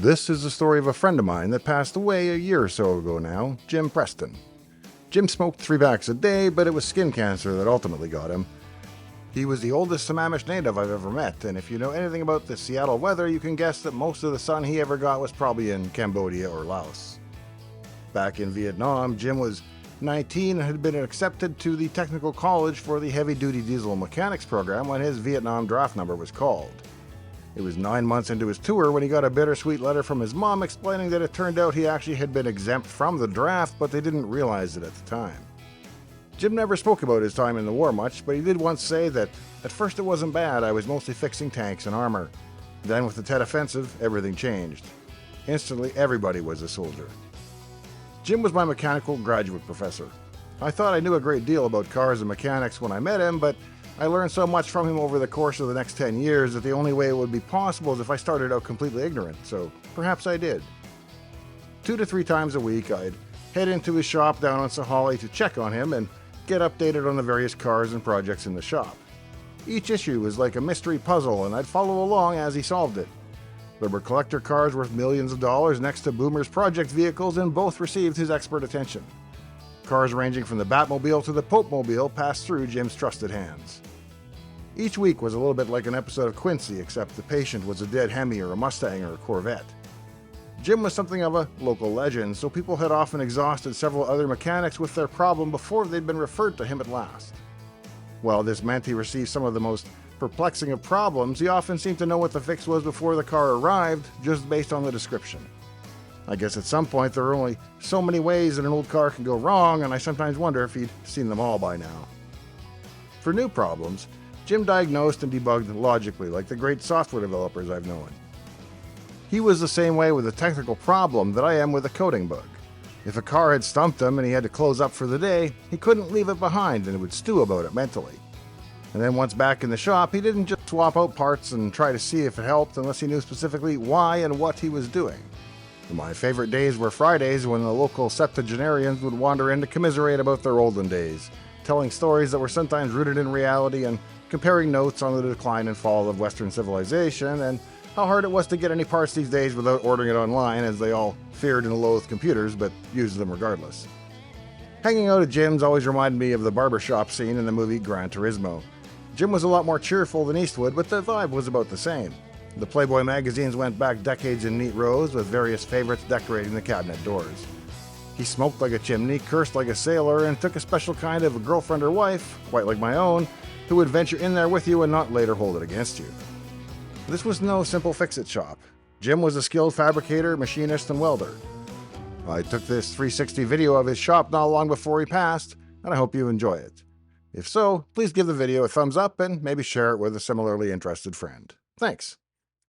This is the story of a friend of mine that passed away a year or so ago now, Jim Preston. Jim smoked 3 packs a day, but it was skin cancer that ultimately got him. He was the oldest Sammamish native I've ever met, and if you know anything about the Seattle weather, you can guess that most of the sun he ever got was probably in Cambodia or Laos. Back in Vietnam, Jim was 19 and had been accepted to the technical college for the heavy-duty diesel mechanics program when his Vietnam draft number was called. It was 9 months into his tour when he got a bittersweet letter from his mom explaining that it turned out he actually had been exempt from the draft, but they didn't realize it at the time. Jim never spoke about his time in the war much, but he did once say that, "At first it wasn't bad, I was mostly fixing tanks and armor. Then with the Tet Offensive, everything changed. Instantly everybody was a soldier." Jim was my mechanical graduate professor. I thought I knew a great deal about cars and mechanics when I met him, but I learned so much from him over the course of the next 10 years that the only way it would be possible is if I started out completely ignorant, so perhaps I did. 2 to 3 times a week, I'd head into his shop down on Sahalee to check on him and get updated on the various cars and projects in the shop. Each issue was like a mystery puzzle, and I'd follow along as he solved it. There were collector cars worth millions of dollars next to Boomer's project vehicles, and both received his expert attention. Cars ranging from the Batmobile to the Pope-mobile passed through Jim's trusted hands. Each week was a little bit like an episode of Quincy, except the patient was a dead Hemi or a Mustang or a Corvette. Jim was something of a local legend, so people had often exhausted several other mechanics with their problem before they'd been referred to him at last. While this meant he received some of the most perplexing of problems, he often seemed to know what the fix was before the car arrived, just based on the description. I guess at some point there are only so many ways that an old car can go wrong, and I sometimes wonder if he'd seen them all by now. For new problems, Jim diagnosed and debugged logically, like the great software developers I've known. He was the same way with a technical problem that I am with a coding bug. If a car had stumped him and he had to close up for the day, he couldn't leave it behind and would stew about it mentally. And then once back in the shop, he didn't just swap out parts and try to see if it helped unless he knew specifically why and what he was doing. My favorite days were Fridays when the local septuagenarians would wander in to commiserate about their olden days, telling stories that were sometimes rooted in reality and comparing notes on the decline and fall of Western civilization and how hard it was to get any parts these days without ordering it online, as they all feared and loathed computers but used them regardless. Hanging out at Jim's always reminded me of the barbershop scene in the movie Gran Turismo. Jim was a lot more cheerful than Eastwood, but the vibe was about the same. The Playboy magazines went back decades in neat rows, with various favorites decorating the cabinet doors. He smoked like a chimney, cursed like a sailor, and took a special kind of a girlfriend or wife, quite like my own, who would venture in there with you and not later hold it against you. This was no simple fix-it shop. Jim was a skilled fabricator, machinist, and welder. I took this 360 video of his shop not long before he passed, and I hope you enjoy it. If so, please give the video a thumbs up and maybe share it with a similarly interested friend. Thanks.